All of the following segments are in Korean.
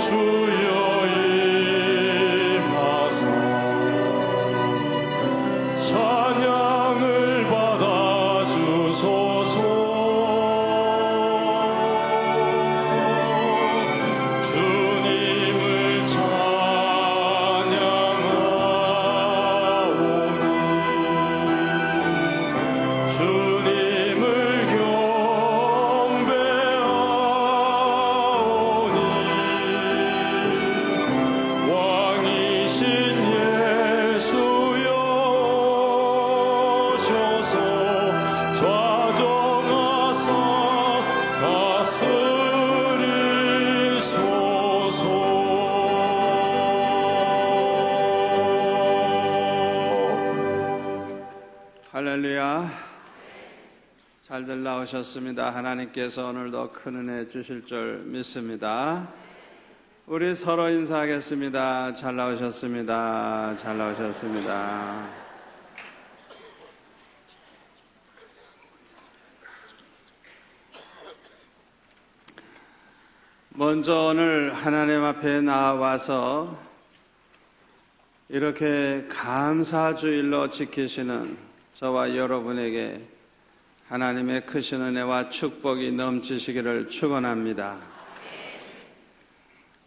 주여 임하사 찬양을 받아주소서. 주님을 찬양하오니 주님을 경배하오니 왕이신 예수여 오셔서 좌정하사 다스리소서. 할렐루야. 잘들 나오셨습니다. 하나님께서 오늘도 큰 은혜 주실 줄 믿습니다. 우리 서로 인사하겠습니다. 잘 나오셨습니다. 잘 나오셨습니다. 먼저 오늘 하나님 앞에 나와서 이렇게 감사주일로 지키시는 저와 여러분에게 하나님의 크신 은혜와 축복이 넘치시기를 축원합니다.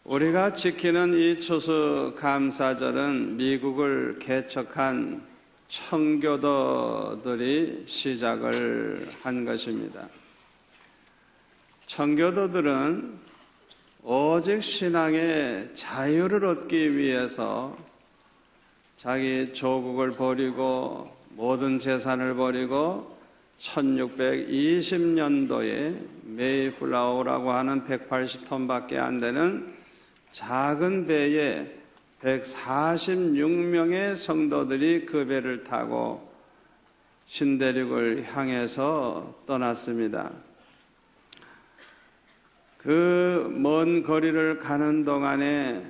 우리가 지키는 이 추수감사절은 미국을 개척한 청교도들이 시작을 한 것입니다. 청교도들은 오직 신앙의 자유를 얻기 위해서 자기 조국을 버리고 모든 재산을 버리고 1620년도에 메이플라워라고 하는 180톤밖에 안 되는 작은 배에 146명의 성도들이 그 배를 타고 신대륙을 향해서 떠났습니다. 그 먼 거리를 가는 동안에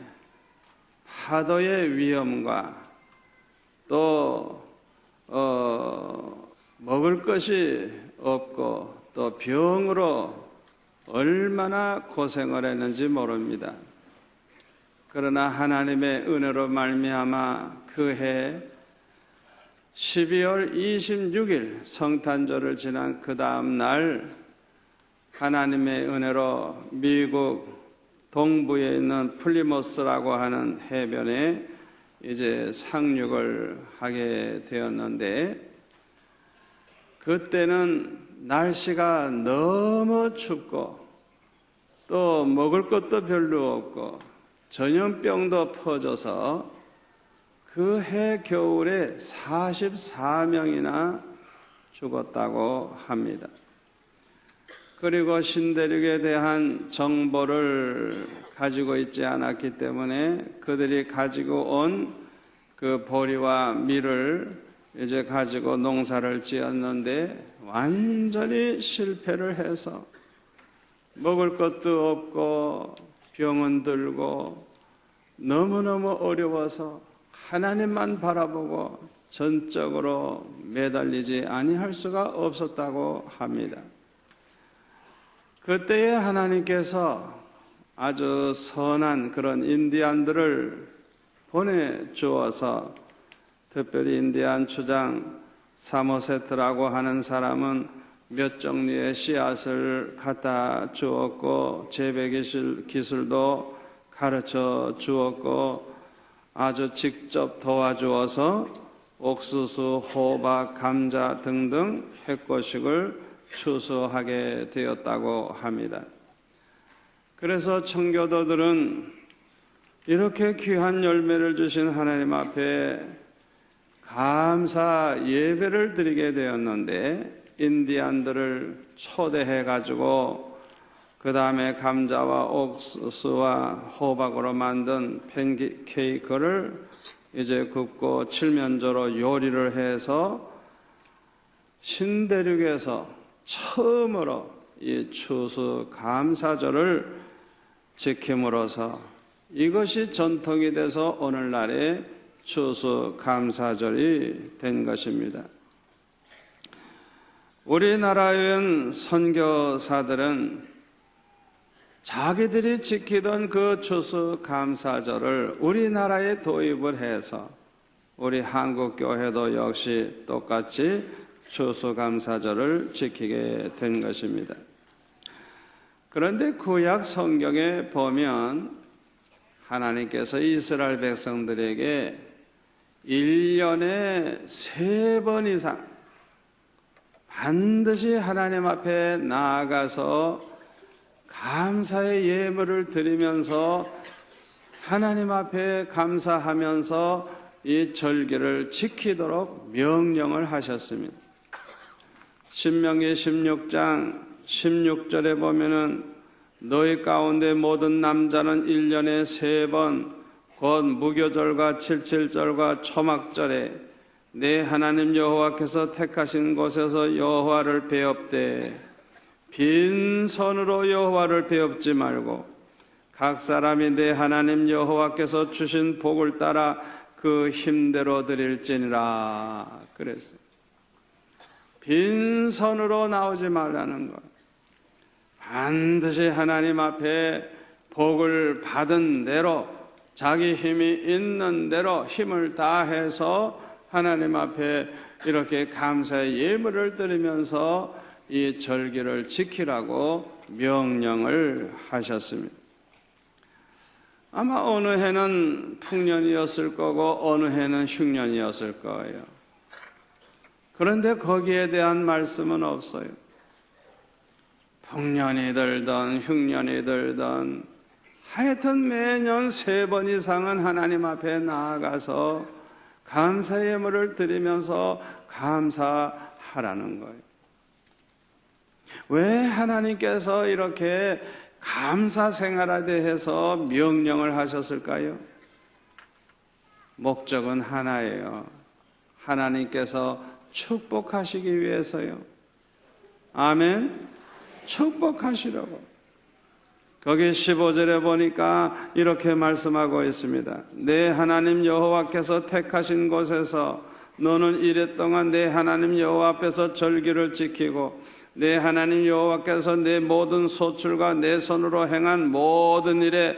파도의 위험과 또 먹을 것이 없고 또 병으로 얼마나 고생을 했는지 모릅니다. 그러나 하나님의 은혜로 말미암아 그 해 12월 26일 성탄절을 지난 그 다음 날 하나님의 은혜로 미국 동부에 있는 플리모스라고 하는 해변에 이제 상륙을 하게 되었는데, 그때는 날씨가 너무 춥고 또 먹을 것도 별로 없고 전염병도 퍼져서 그 해 겨울에 44명이나 죽었다고 합니다. 그리고 신대륙에 대한 정보를 가지고 있지 않았기 때문에 그들이 가지고 온 그 보리와 밀을 이제 가지고 농사를 지었는데 완전히 실패를 해서 먹을 것도 없고 병은 들고 너무너무 어려워서 하나님만 바라보고 전적으로 매달리지 아니할 수가 없었다고 합니다. 그때에 하나님께서 아주 선한 그런 인디안들을 보내주어서, 특별히 인디안 주장 사모세트라고 하는 사람은 몇 종류의 씨앗을 갖다 주었고 재배 기술도 가르쳐 주었고 아주 직접 도와주어서 옥수수, 호박, 감자 등등 핵고식을 추수하게 되었다고 합니다. 그래서 청교도들은 이렇게 귀한 열매를 주신 하나님 앞에 감사 예배를 드리게 되었는데, 인디안들을 초대해 가지고 그 다음에 감자와 옥수수와 호박으로 만든 팬케이크를 이제 굽고 칠면조로 요리를 해서 신대륙에서 처음으로 이 추수감사절을 지킴으로써 이것이 전통이 돼서 오늘날의 추수감사절이 된 것입니다. 우리나라의 선교사들은 자기들이 지키던 그 추수감사절을 우리나라에 도입을 해서 우리 한국교회도 역시 똑같이 추수감사절을 지키게 된 것입니다. 그런데 구약 성경에 보면 하나님께서 이스라엘 백성들에게 1년에 3번 이상 반드시 하나님 앞에 나아가서 감사의 예물을 드리면서 하나님 앞에 감사하면서 이 절기를 지키도록 명령을 하셨습니다. 신명기 16장 16절에 보면은 너희 가운데 모든 남자는 1년에 3번 곧 무교절과 칠칠절과 초막절에 내 하나님 여호와께서 택하신 곳에서 여호와를 배웁되 빈손으로 여호와를 배웁지 말고 각 사람이 내 하나님 여호와께서 주신 복을 따라 그 힘대로 드릴지니라 그랬어요. 빈손으로 나오지 말라는 것. 반드시 하나님 앞에 복을 받은 대로 자기 힘이 있는 대로 힘을 다해서 하나님 앞에 이렇게 감사의 예물을 드리면서 이 절기를 지키라고 명령을 하셨습니다. 아마 어느 해는 풍년이었을 거고 어느 해는 흉년이었을 거예요. 그런데 거기에 대한 말씀은 없어요. 풍년이 들던 흉년이 들던 하여튼 매년 3번 이상은 하나님 앞에 나아가서 감사 예물을 드리면서 감사하라는 거예요. 왜 하나님께서 이렇게 감사 생활에 대해서 명령을 하셨을까요? 목적은 하나예요. 하나님께서 축복하시기 위해서요. 아멘. 축복하시려고. 거기 15절에 보니까 이렇게 말씀하고 있습니다. 내 하나님 여호와께서 택하신 곳에서 너는 이랫동안 내 하나님 여호와 앞에서 절기를 지키고 내 하나님 여호와께서 내 모든 소출과 내 손으로 행한 모든 일에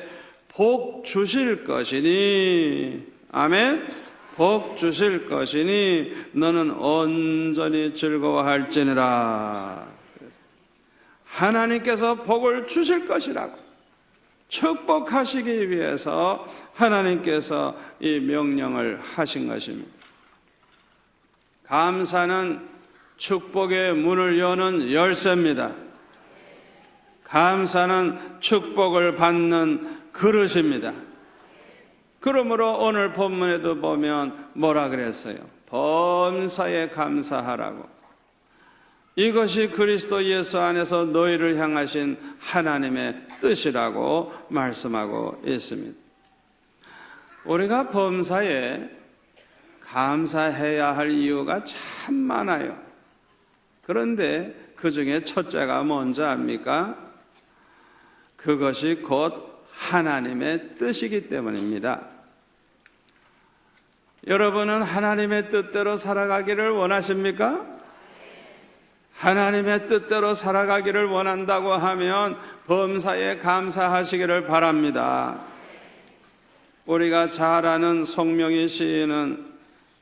복 주실 것이니 아멘. 복 주실 것이니 너는 온전히 즐거워할지니라. 하나님께서 복을 주실 것이라고 축복하시기 위해서 하나님께서 이 명령을 하신 것입니다. 감사는 축복의 문을 여는 열쇠입니다. 감사는 축복을 받는 그릇입니다. 그러므로 오늘 본문에도 보면 뭐라 그랬어요? 범사에 감사하라고. 이것이 그리스도 예수 안에서 너희를 향하신 하나님의 뜻이라고 말씀하고 있습니다. 우리가 범사에 감사해야 할 이유가 참 많아요. 그런데 그 중에 첫째가 뭔지 압니까? 그것이 곧 하나님의 뜻이기 때문입니다. 여러분은 하나님의 뜻대로 살아가기를 원하십니까? 하나님의 뜻대로 살아가기를 원한다고 하면 범사에 감사하시기를 바랍니다. 우리가 잘 아는 송명희 시인은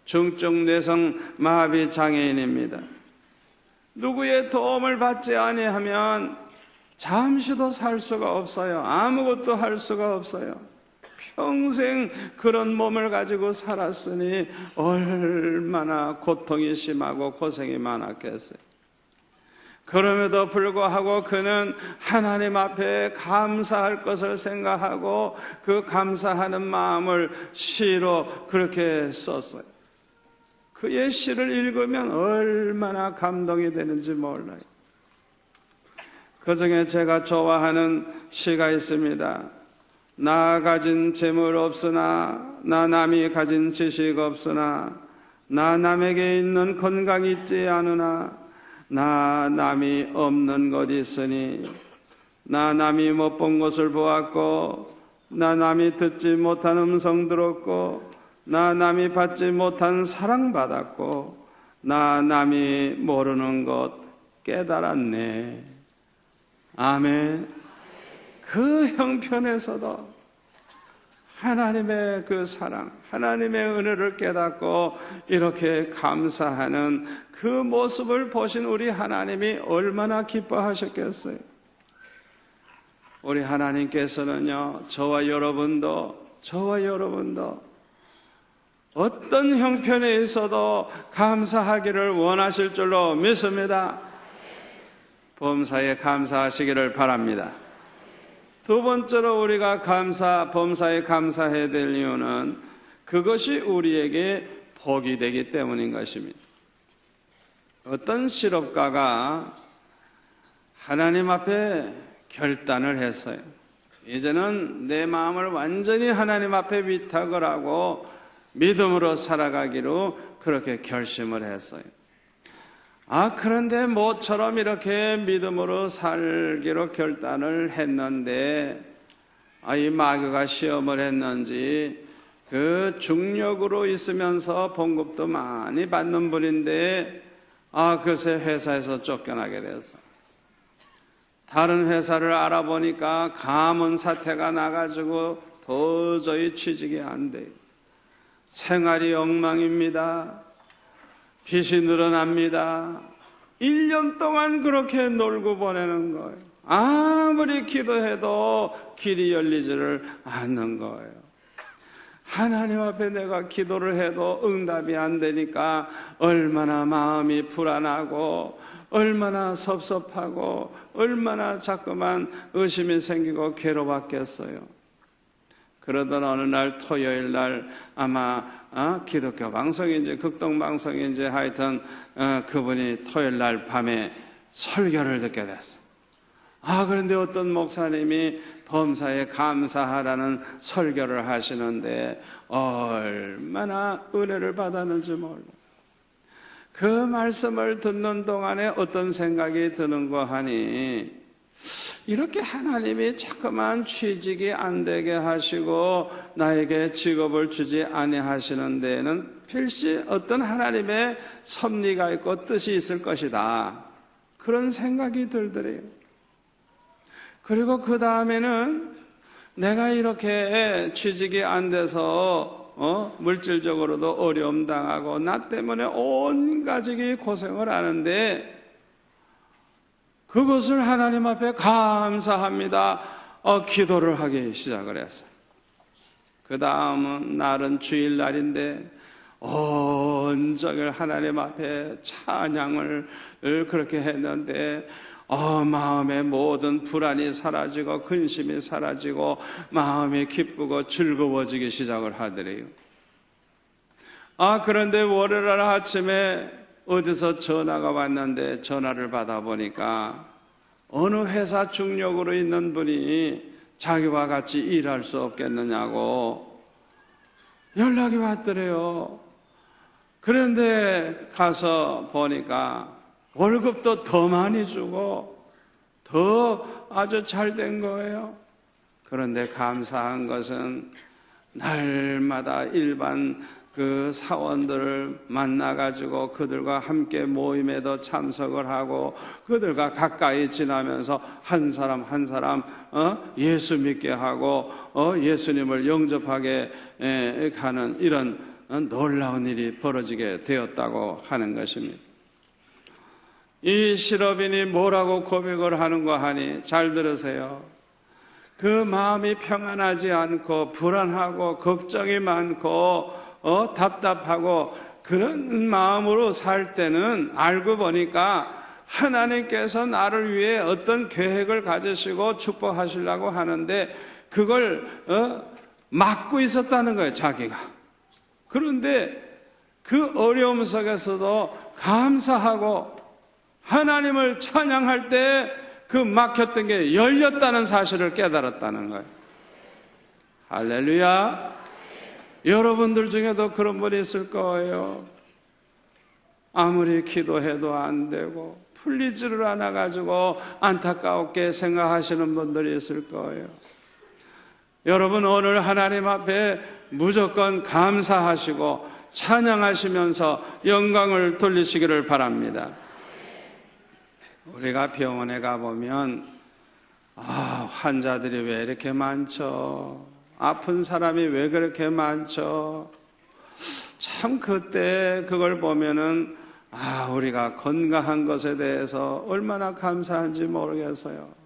중증 뇌성 마비 장애인입니다. 누구의 도움을 받지 아니하면 잠시도 살 수가 없어요. 아무것도 할 수가 없어요. 평생 그런 몸을 가지고 살았으니 얼마나 고통이 심하고 고생이 많았겠어요. 그럼에도 불구하고 그는 하나님 앞에 감사할 것을 생각하고 그 감사하는 마음을 시로 그렇게 썼어요. 그의 시를 읽으면 얼마나 감동이 되는지 몰라요. 그 중에 제가 좋아하는 시가 있습니다. 나 가진 재물 없으나 나 남이 가진 지식 없으나 나 남에게 있는 건강 있지 않으나 나 남이 없는 것 있으니 나 남이 못 본 것을 보았고 나 남이 듣지 못한 음성 들었고 나 남이 받지 못한 사랑 받았고 나 남이 모르는 것 깨달았네. 아멘. 그 형편에서도 하나님의 그 사랑, 하나님의 은혜를 깨닫고 이렇게 감사하는 그 모습을 보신 우리 하나님이 얼마나 기뻐하셨겠어요. 우리 하나님께서는요, 저와 여러분도 어떤 형편에 있어도 감사하기를 원하실 줄로 믿습니다. 범사에 감사하시기를 바랍니다. 두 번째로 우리가 범사에 감사해야 될 이유는 그것이 우리에게 복이 되기 때문인 것입니다. 어떤 실업가가 하나님 앞에 결단을 했어요. 이제는 내 마음을 완전히 하나님 앞에 위탁을 하고 믿음으로 살아가기로 그렇게 결심을 했어요. 그런데 모처럼 이렇게 믿음으로 살기로 결단을 했는데, 이 마귀가 시험을 했는지, 그 중력으로 있으면서 봉급도 많이 받는 분인데, 그새 회사에서 쫓겨나게 됐어. 다른 회사를 알아보니까 가문 사태가 나가지고 도저히 취직이 안 돼요. 생활이 엉망입니다. 빚이 늘어납니다. 1년 동안 그렇게 놀고 보내는 거예요. 아무리 기도해도 길이 열리지를 않는 거예요. 하나님 앞에 내가 기도를 해도 응답이 안 되니까 얼마나 마음이 불안하고 얼마나 섭섭하고 얼마나 자꾸만 의심이 생기고 괴로웠겠어요. 그러던 어느 날 토요일 날 아마 기독교 방송인지 극동 방송인지 하여튼 그분이 토요일 날 밤에 설교를 듣게 됐어요. 그런데 어떤 목사님이 범사에 감사하라는 설교를 하시는데 얼마나 은혜를 받았는지 몰라. 그 말씀을 듣는 동안에 어떤 생각이 드는가 하니, 이렇게 하나님이 자꾸만 취직이 안 되게 하시고 나에게 직업을 주지 아니하시는 데에는 필시 어떤 하나님의 섭리가 있고 뜻이 있을 것이다, 그런 생각이 들더래요. 그리고 그 다음에는 내가 이렇게 취직이 안 돼서 물질적으로도 어려움 당하고 나 때문에 온 가족이 고생을 하는데 그것을 하나님 앞에 감사합니다 기도를 하기 시작을 했어요. 그 다음 날은 주일날인데 온종일 하나님 앞에 찬양을 그렇게 했는데 마음의 모든 불안이 사라지고 근심이 사라지고 마음이 기쁘고 즐거워지기 시작을 하더래요. 그런데 월요일 아침에 어디서 전화가 왔는데 전화를 받아보니까 어느 회사 중력으로 있는 분이 자기와 같이 일할 수 없겠느냐고 연락이 왔더래요. 그런데 가서 보니까 월급도 더 많이 주고 더 아주 잘 된 거예요. 그런데 감사한 것은 날마다 일반 그 사원들을 만나가지고 그들과 함께 모임에도 참석을 하고 그들과 가까이 지나면서 한 사람 한 사람 예수 믿게 하고 예수님을 영접하게 하는 이런 놀라운 일이 벌어지게 되었다고 하는 것입니다. 이 실업인이 뭐라고 고백을 하는가 하니, 잘 들으세요. 그 마음이 평안하지 않고 불안하고 걱정이 많고 답답하고 그런 마음으로 살 때는 알고 보니까 하나님께서 나를 위해 어떤 계획을 가지시고 축복하시려고 하는데 그걸 막고 있었다는 거예요, 자기가. 그런데 그 어려움 속에서도 감사하고 하나님을 찬양할 때 그 막혔던 게 열렸다는 사실을 깨달았다는 거예요. 할렐루야. 여러분들 중에도 그런 분이 있을 거예요. 아무리 기도해도 안 되고 풀리지를 않아가지고 안타깝게 생각하시는 분들이 있을 거예요. 여러분, 오늘 하나님 앞에 무조건 감사하시고 찬양하시면서 영광을 돌리시기를 바랍니다. 우리가 병원에 가보면 환자들이 왜 이렇게 많죠? 아픈 사람이 왜 그렇게 많죠? 참 그때 그걸 보면은 우리가 건강한 것에 대해서 얼마나 감사한지 모르겠어요.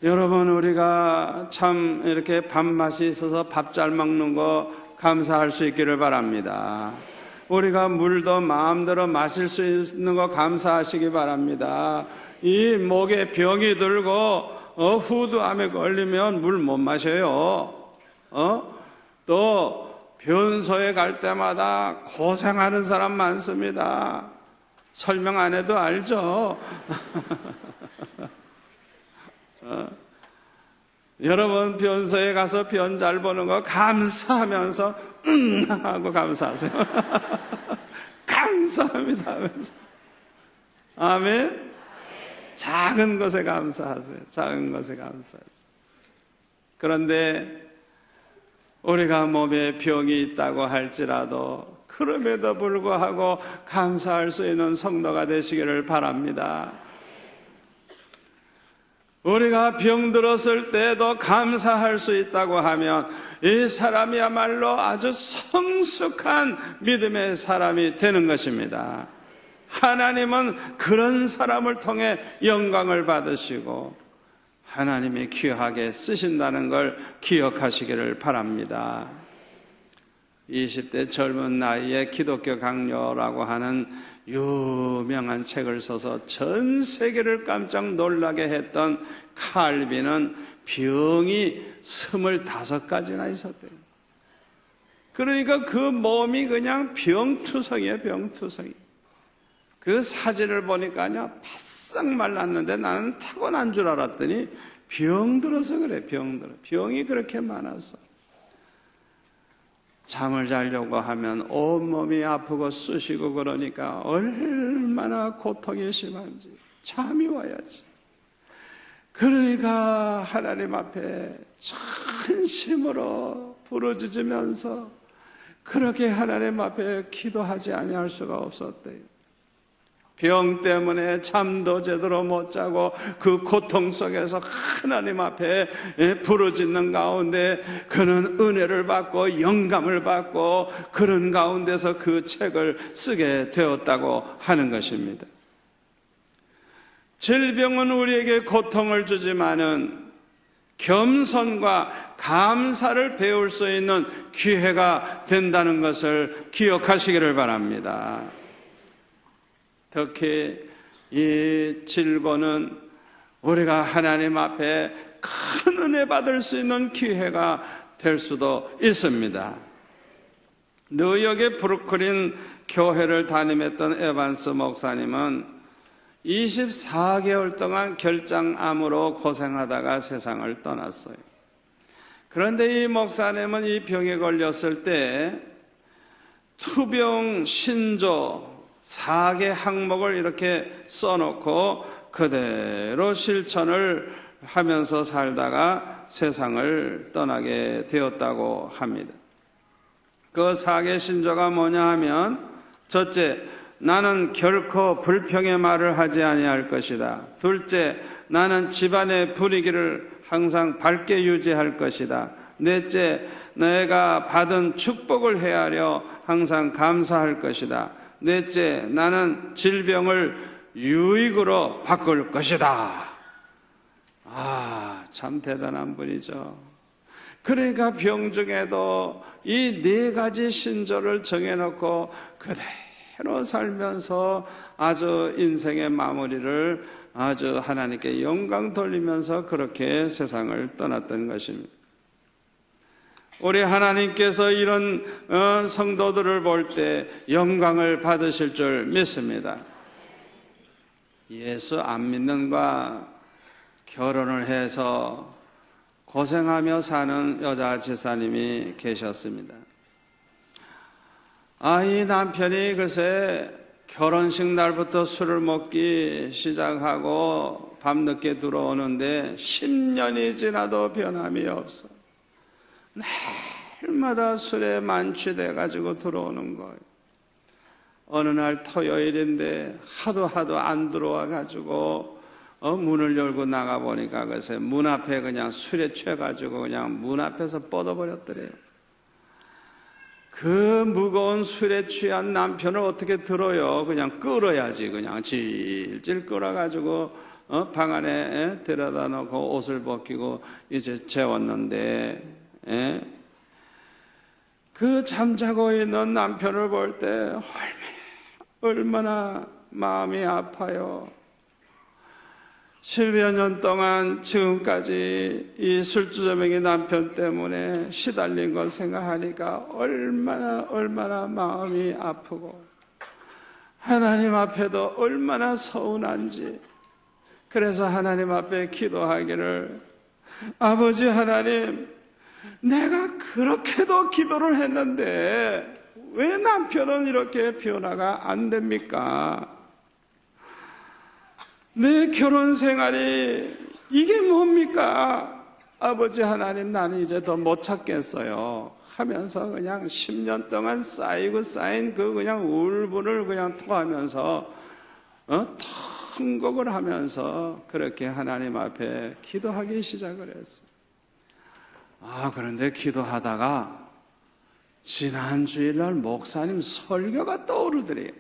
여러분, 우리가 참 이렇게 밥맛이 있어서 밥 잘 먹는 거 감사할 수 있기를 바랍니다. 우리가 물도 마음대로 마실 수 있는 거 감사하시기 바랍니다. 이 목에 병이 들고 후두암에 걸리면 물 못 마셔요. 또 변소에 갈 때마다 고생하는 사람 많습니다. 설명 안 해도 알죠. 여러분, 변소에 가서 변 잘 보는 거 감사하면서 하고 감사하세요. 감사합니다 하면서. 아멘. 작은 것에 감사하세요. 작은 것에 감사하세요. 그런데 우리가 몸에 병이 있다고 할지라도 그럼에도 불구하고 감사할 수 있는 성도가 되시기를 바랍니다. 우리가 병들었을 때도 감사할 수 있다고 하면 이 사람이야말로 아주 성숙한 믿음의 사람이 되는 것입니다. 하나님은 그런 사람을 통해 영광을 받으시고 하나님이 귀하게 쓰신다는 걸 기억하시기를 바랍니다. 20대 젊은 나이에 기독교 강요라고 하는 유명한 책을 써서 전 세계를 깜짝 놀라게 했던 칼빈은 병이 25가지나 있었대요. 그러니까 그 몸이 그냥 병투성이에요. 병투성이. 그 사진을 보니까요, 바싹 말랐는데 나는 타고난 줄 알았더니 병들어서 그래. 병이 그렇게 많았어. 잠을 자려고 하면 온몸이 아프고 쑤시고 그러니까 얼마나 고통이 심한지 잠이 와야지. 그러니까 하나님 앞에 전심으로 부르짖으면서 그렇게 하나님 앞에 기도하지 아니할 수가 없었대요. 병 때문에 잠도 제대로 못 자고 그 고통 속에서 하나님 앞에 부르짖는 가운데 그는 은혜를 받고 영감을 받고 그런 가운데서 그 책을 쓰게 되었다고 하는 것입니다. 질병은 우리에게 고통을 주지만은 겸손과 감사를 배울 수 있는 기회가 된다는 것을 기억하시기를 바랍니다. 특히 이 질고는 우리가 하나님 앞에 큰 은혜 받을 수 있는 기회가 될 수도 있습니다. 뉴욕의 브루클린 교회를 담임했던 에반스 목사님은 24개월 동안 결장암으로 고생하다가 세상을 떠났어요. 그런데 이 목사님은 이 병에 걸렸을 때 투병 신조 4개 항목을 이렇게 써놓고 그대로 실천을 하면서 살다가 세상을 떠나게 되었다고 합니다. 그 4개 신조가 뭐냐 하면, 첫째, 나는 결코 불평의 말을 하지 아니할 것이다. 둘째, 나는 집안의 분위기를 항상 밝게 유지할 것이다. 넷째, 내가 받은 축복을 헤아려 항상 감사할 것이다. 넷째, 나는 질병을 유익으로 바꿀 것이다. 참 대단한 분이죠. 그러니까 병 중에도 이 4가지 신조를 정해놓고 그대로 살면서 아주 인생의 마무리를 아주 하나님께 영광 돌리면서 그렇게 세상을 떠났던 것입니다. 우리 하나님께서 이런 성도들을 볼 때 영광을 받으실 줄 믿습니다. 예수 안 믿는과 결혼을 해서 고생하며 사는 여자 지사님이 계셨습니다. 이 남편이 글쎄 결혼식 날부터 술을 먹기 시작하고 밤늦게 들어오는데 10년이 지나도 변함이 없어. 날마다 술에 만취돼 가지고 들어오는 거예요. 어느 날 토요일인데 하도 안 들어와 가지고 문을 열고 나가 보니까 글쎄 문 앞에 그냥 술에 취해가지고 그냥 문 앞에서 뻗어버렸더래요. 그 무거운 술에 취한 남편을 어떻게 들어요? 그냥 끌어야지. 그냥 질질 끌어가지고 방 안에 들여다 놓고 옷을 벗기고 이제 재웠는데, 그 잠자고 있는 남편을 볼 때 얼마나 마음이 아파요. 10여 년 동안 지금까지 이 술주저뱅이 남편 때문에 시달린 걸 생각하니까 얼마나 마음이 아프고 하나님 앞에도 얼마나 서운한지. 그래서 하나님 앞에 기도하기를, 아버지 하나님, 내가 그렇게도 기도를 했는데 왜 남편은 이렇게 변화가 안 됩니까? 내 결혼 생활이 이게 뭡니까? 아버지 하나님, 나는 이제 더 못 찾겠어요 하면서 그냥 10년 동안 쌓인 그 그냥 울분을 그냥 토하면서 통곡을 하면서 그렇게 하나님 앞에 기도하기 시작을 했어요. 그런데 기도하다가 지난 주일날 목사님 설교가 떠오르더래요.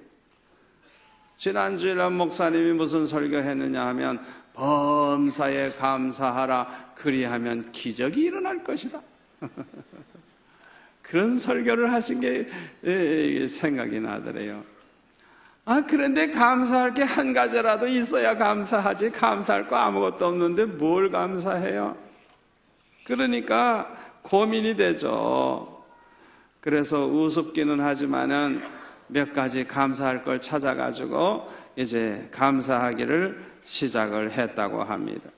지난 주일날 목사님이 무슨 설교했느냐 하면, 범사에 감사하라, 그리하면 기적이 일어날 것이다. 그런 설교를 하신 게 생각이 나더래요. 그런데 감사할 게 한 가지라도 있어야 감사하지, 감사할 거 아무것도 없는데 뭘 감사해요? 그러니까 고민이 되죠. 그래서 우습기는 하지만은 몇 가지 감사할 걸 찾아가지고 이제 감사하기를 시작을 했다고 합니다.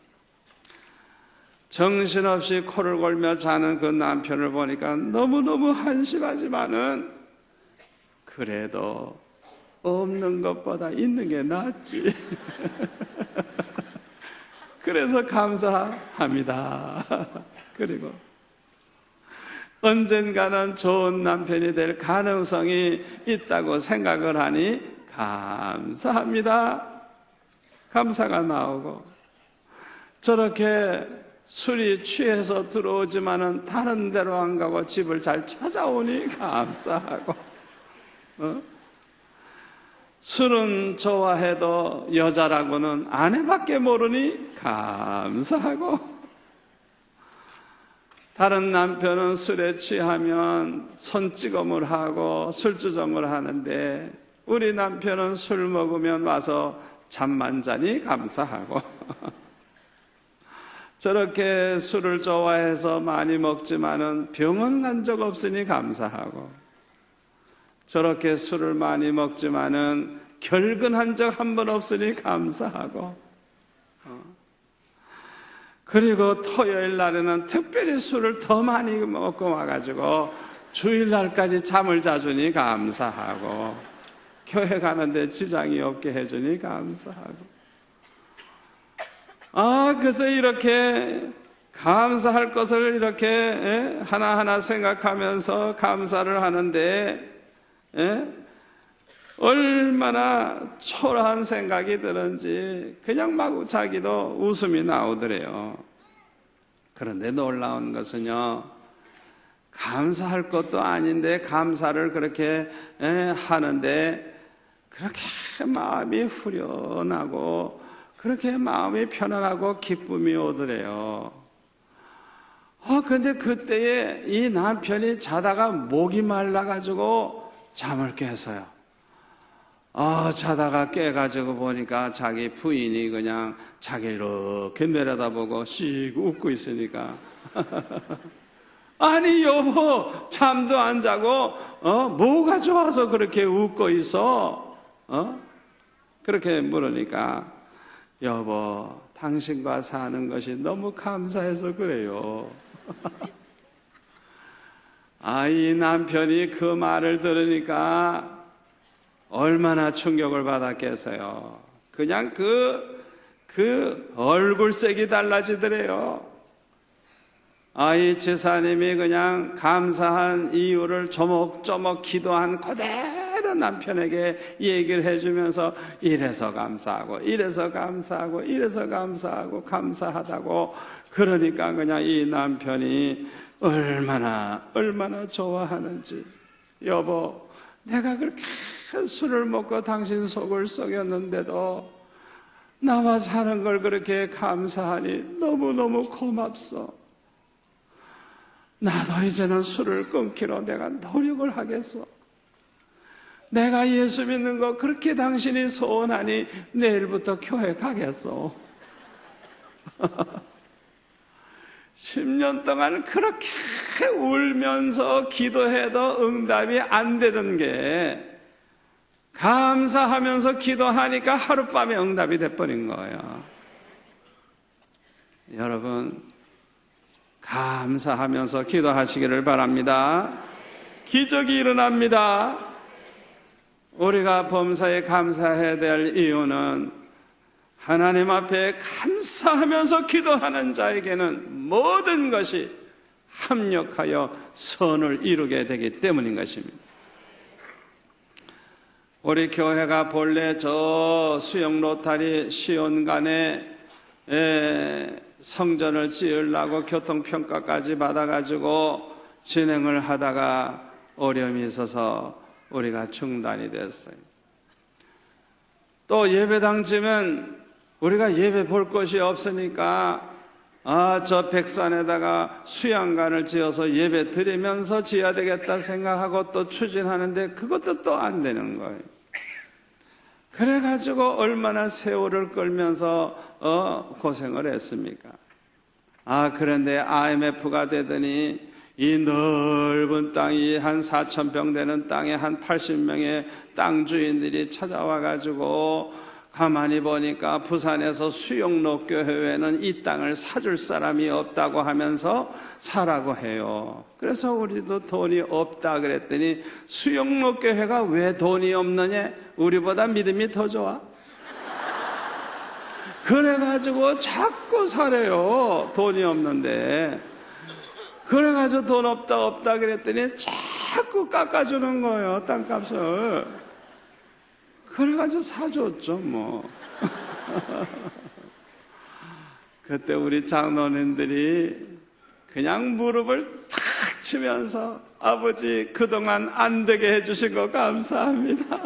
정신없이 코를 골며 자는 그 남편을 보니까 너무너무 한심하지만은 그래도 없는 것보다 있는 게 낫지. 그래서 감사합니다. 그리고 언젠가는 좋은 남편이 될 가능성이 있다고 생각을 하니 감사합니다. 감사가 나오고, 저렇게 술이 취해서 들어오지만은 다른 데로 안 가고 집을 잘 찾아오니 감사하고, 술은 좋아해도 여자라고는 아내밖에 모르니 감사하고, 다른 남편은 술에 취하면 손찌검을 하고 술주정을 하는데 우리 남편은 술 먹으면 와서 잠만 자니 감사하고 저렇게 술을 좋아해서 많이 먹지만은 병원 간 적 없으니 감사하고, 저렇게 술을 많이 먹지만은 결근한 적 한 번 없으니 감사하고, 그리고 토요일 날에는 특별히 술을 더 많이 먹고 와가지고 주일날까지 잠을 자주니 감사하고, 교회 가는데 지장이 없게 해주니 감사하고. 그래서 이렇게 감사할 것을 이렇게 하나하나 생각하면서 감사를 하는데 얼마나 초라한 생각이 드는지 그냥 막 자기도 웃음이 나오더래요. 그런데 놀라운 것은요, 감사할 것도 아닌데 감사를 그렇게 하는데 그렇게 마음이 후련하고 그렇게 마음이 편안하고 기쁨이 오더래요. 근데 그때에 이 남편이 자다가 목이 말라가지고 잠을 깼어요. 자다가 깨가지고 보니까 자기 부인이 그냥 자기 이렇게 내려다보고 씩 웃고 있으니까 아니 여보, 잠도 안 자고 뭐가 좋아서 그렇게 웃고 있어? 그렇게 물으니까, 여보, 당신과 사는 것이 너무 감사해서 그래요. 이 남편이 그 말을 들으니까 얼마나 충격을 받았겠어요. 그냥 그 얼굴색이 달라지더래요. 이 지사님이 그냥 감사한 이유를 조목조목 기도한 그대로 남편에게 얘기를 해주면서 이래서 감사하고 이래서 감사하고 이래서 감사하고 감사하다고. 그러니까 그냥 이 남편이 얼마나 좋아하는지. 여보, 내가 그렇게 술을 먹고 당신 속을 썩였는데도 나와 사는 걸 그렇게 감사하니 너무너무 고맙소. 나도 이제는 술을 끊기로 내가 노력을 하겠소. 내가 예수 믿는 거 그렇게 당신이 소원하니 내일부터 교회 가겠소. 10년 동안 그렇게 울면서 기도해도 응답이 안 되던 게 감사하면서 기도하니까 하룻밤에 응답이 돼버린 거예요. 여러분, 감사하면서 기도하시기를 바랍니다. 기적이 일어납니다. 우리가 범사에 감사해야 될 이유는 하나님 앞에 감사하면서 기도하는 자에게는 모든 것이 합력하여 선을 이루게 되기 때문인 것입니다. 우리 교회가 본래 저 수영 로타리 시온간에 성전을 지으려고 교통평가까지 받아가지고 진행을 하다가 어려움이 있어서 우리가 중단이 됐어요. 또 예배당쯤은 우리가 예배 볼 곳이 없으니까 저 백산에다가 수양관을 지어서 예배 드리면서 지어야 되겠다 생각하고 또 추진하는데 그것도 또 안 되는 거예요. 그래가지고 얼마나 세월을 끌면서 고생을 했습니까? 그런데 IMF가 되더니 이 넓은 땅이 한 4,000평 되는 땅에 한 80명의 땅 주인들이 찾아와가지고 가만히 보니까 부산에서 수영로 교회에는 이 땅을 사줄 사람이 없다고 하면서 사라고 해요. 그래서 우리도 돈이 없다 그랬더니 수영로 교회가 왜 돈이 없느냐? 우리보다 믿음이 더 좋아? 그래가지고 자꾸 사래요. 돈이 없는데. 그래가지고 돈 없다 그랬더니 자꾸 깎아주는 거예요. 땅값을. 그래가지고 사줬죠 뭐. 그때 우리 장로님들이 그냥 무릎을 탁 치면서 아버지 그동안 안 되게 해주신 거 감사합니다.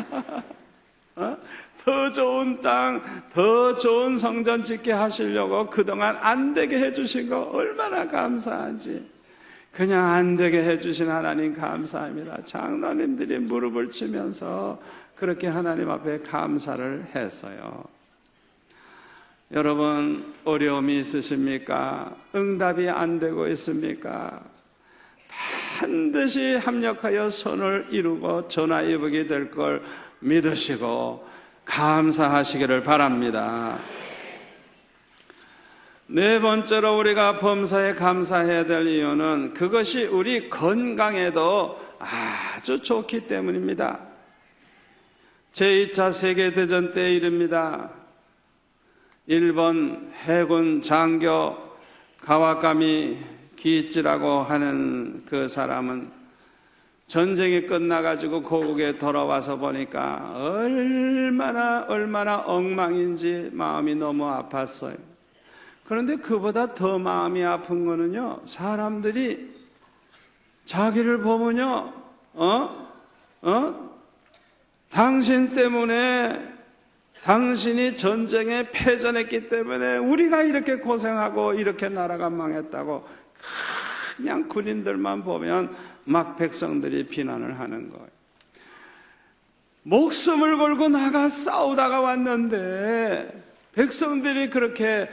더 좋은 땅, 더 좋은 성전 짓게 하시려고 그동안 안 되게 해주신 거 얼마나 감사한지. 그냥 안 되게 해주신 하나님 감사합니다. 장로님들이 무릎을 치면서 그렇게 하나님 앞에 감사를 했어요. 여러분, 어려움이 있으십니까? 응답이 안 되고 있습니까? 반드시 합력하여 선을 이루고 전화위복이 될 걸 믿으시고 감사하시기를 바랍니다. 네 번째로 우리가 범사에 감사해야 될 이유는 그것이 우리 건강에도 아주 좋기 때문입니다. 제2차 세계대전 때 일입니다. 일본 해군 장교 가와카미 기이치라고 하는 그 사람은 전쟁이 끝나가지고 고국에 돌아와서 보니까 얼마나 엉망인지 마음이 너무 아팠어요. 그런데 그보다 더 마음이 아픈 거는요, 사람들이 자기를 보면요, 당신 때문에, 당신이 전쟁에 패전했기 때문에 우리가 이렇게 고생하고 이렇게 나라가 망했다고 그냥 군인들만 보면 막 백성들이 비난을 하는 거예요. 목숨을 걸고 나가 싸우다가 왔는데 백성들이 그렇게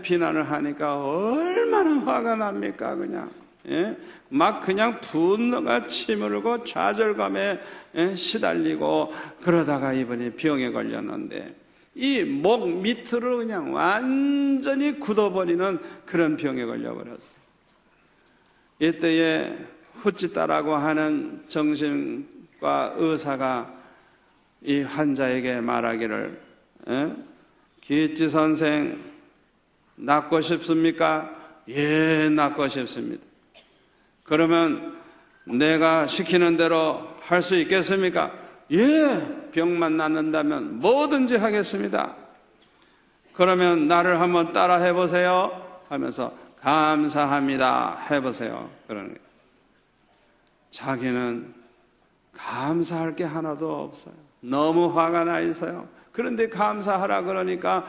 비난을 하니까 얼마나 화가 납니까? 그냥 막 그냥 분노가 치밀고 좌절감에 시달리고 그러다가 이번에 병에 걸렸는데 이 목 밑으로 그냥 완전히 굳어버리는 그런 병에 걸려버렸어요. 이때에 후치타라고 하는 정신과 의사가 이 환자에게 말하기를 기이치 선생 낫고 싶습니까? 예, 낫고 싶습니다. 그러면 내가 시키는 대로 할 수 있겠습니까? 예, 병만 낫는다면 뭐든지 하겠습니다. 그러면 나를 한번 따라 해보세요 하면서 감사합니다 해보세요. 그러는 거예요. 자기는 감사할 게 하나도 없어요. 너무 화가 나 있어요. 그런데 감사하라 그러니까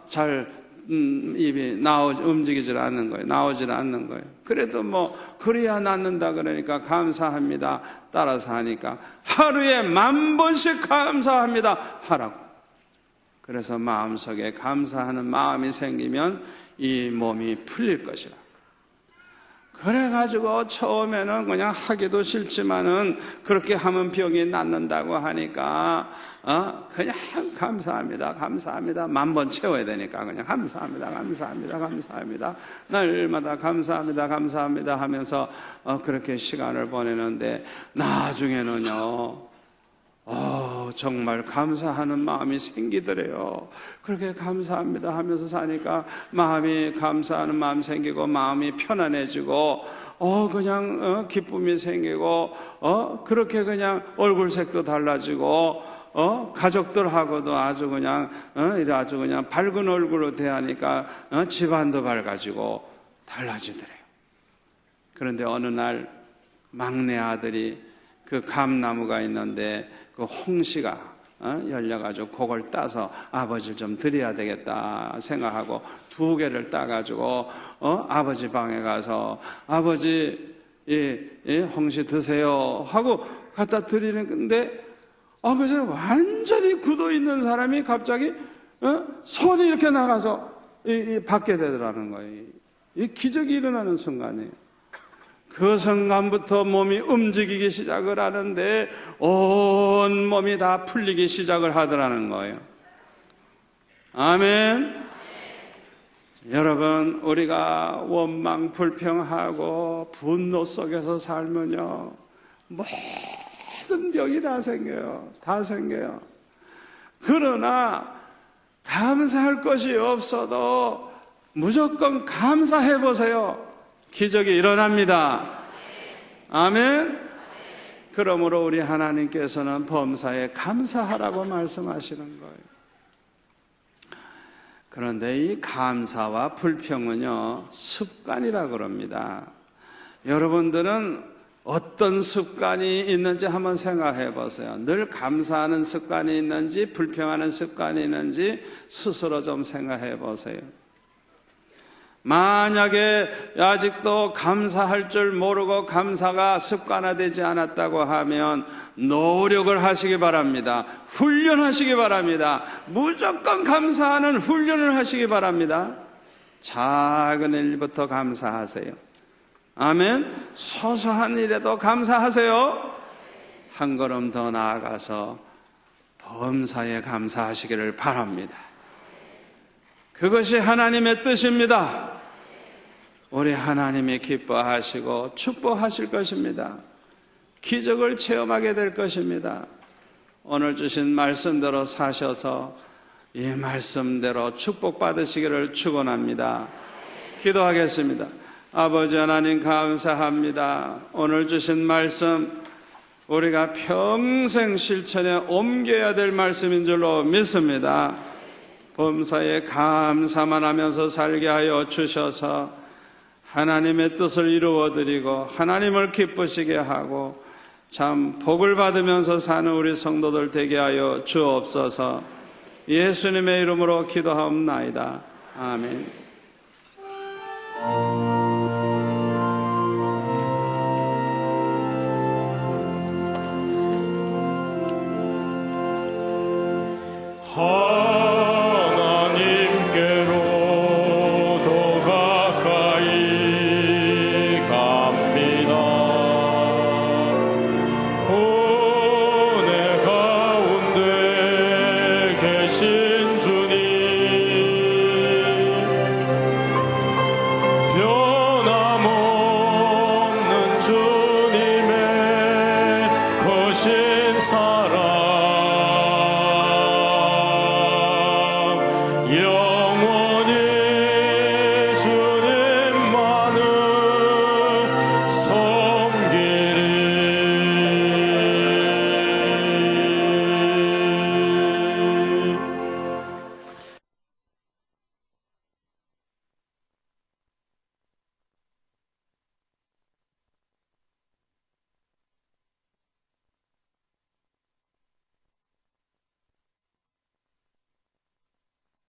잘 입이 움직이질 않는 거예요. 나오질 않는 거예요. 그래도 뭐 그래야 낫는다 그러니까 감사합니다 따라서 하니까 하루에 10,000번씩 감사합니다 하라고. 그래서 마음속에 감사하는 마음이 생기면 이 몸이 풀릴 것이라. 그래가지고 처음에는 그냥 하기도 싫지만은 그렇게 하면 병이 낫는다고 하니까 그냥 감사합니다 10,000번 채워야 되니까 그냥 감사합니다 날마다 감사합니다 하면서 그렇게 시간을 보내는데 나중에는요 정말 감사하는 마음이 생기더래요. 그렇게 감사합니다 하면서 사니까 마음이 감사하는 마음 생기고 마음이 편안해지고 그냥 기쁨이 생기고 그렇게 그냥 얼굴색도 달라지고 가족들하고도 아주 그냥 아주 그냥 밝은 얼굴로 대하니까 집안도 밝아지고 달라지더래요. 그런데 어느 날 막내 아들이 그 감나무가 있는데 그 홍시가 열려가지고 그걸 따서 아버지를 좀 드려야 되겠다 생각하고 2개를 따가지고 아버지 방에 가서 아버지 홍시 드세요 하고 갖다 드리는 건데 그래서 완전히 굳어 있는 사람이 갑자기 손이 이렇게 나가서 받게 되더라는 거예요. 이 기적이 일어나는 순간이에요. 그 순간부터 몸이 움직이기 시작을 하는데 온 몸이 다 풀리기 시작을 하더라는 거예요. 아멘. 여러분, 우리가 원망 불평하고 분노 속에서 살면요 모든 병이 다 생겨요. 다 생겨요. 그러나 감사할 것이 없어도 무조건 감사해 보세요. 기적이 일어납니다. 아멘. 그러므로 우리 하나님께서는 범사에 감사하라고 말씀하시는 거예요. 그런데 이 감사와 불평은요 습관이라 그럽니다. 여러분들은 어떤 습관이 있는지 한번 생각해 보세요. 늘 감사하는 습관이 있는지 불평하는 습관이 있는지 스스로 좀 생각해 보세요. 만약에 아직도 감사할 줄 모르고 감사가 습관화되지 않았다고 하면 노력을 하시기 바랍니다. 훈련하시기 바랍니다. 무조건 감사하는 훈련을 하시기 바랍니다. 작은 일부터 감사하세요. 아멘. 소소한 일에도 감사하세요. 한 걸음 더 나아가서 범사에 감사하시기를 바랍니다. 그것이 하나님의 뜻입니다. 우리 하나님이 기뻐하시고 축복하실 것입니다. 기적을 체험하게 될 것입니다. 오늘 주신 말씀대로 사셔서 이 말씀대로 축복받으시기를 축원합니다. 기도하겠습니다. 아버지 하나님 감사합니다. 오늘 주신 말씀 우리가 평생 실천에 옮겨야 될 말씀인 줄로 믿습니다. 범사에 감사만 하면서 살게 하여 주셔서 하나님의 뜻을 이루어드리고 하나님을 기쁘시게 하고 참 복을 받으면서 사는 우리 성도들 되게 하여 주옵소서. 예수님의 이름으로 기도하옵나이다. 아멘. 하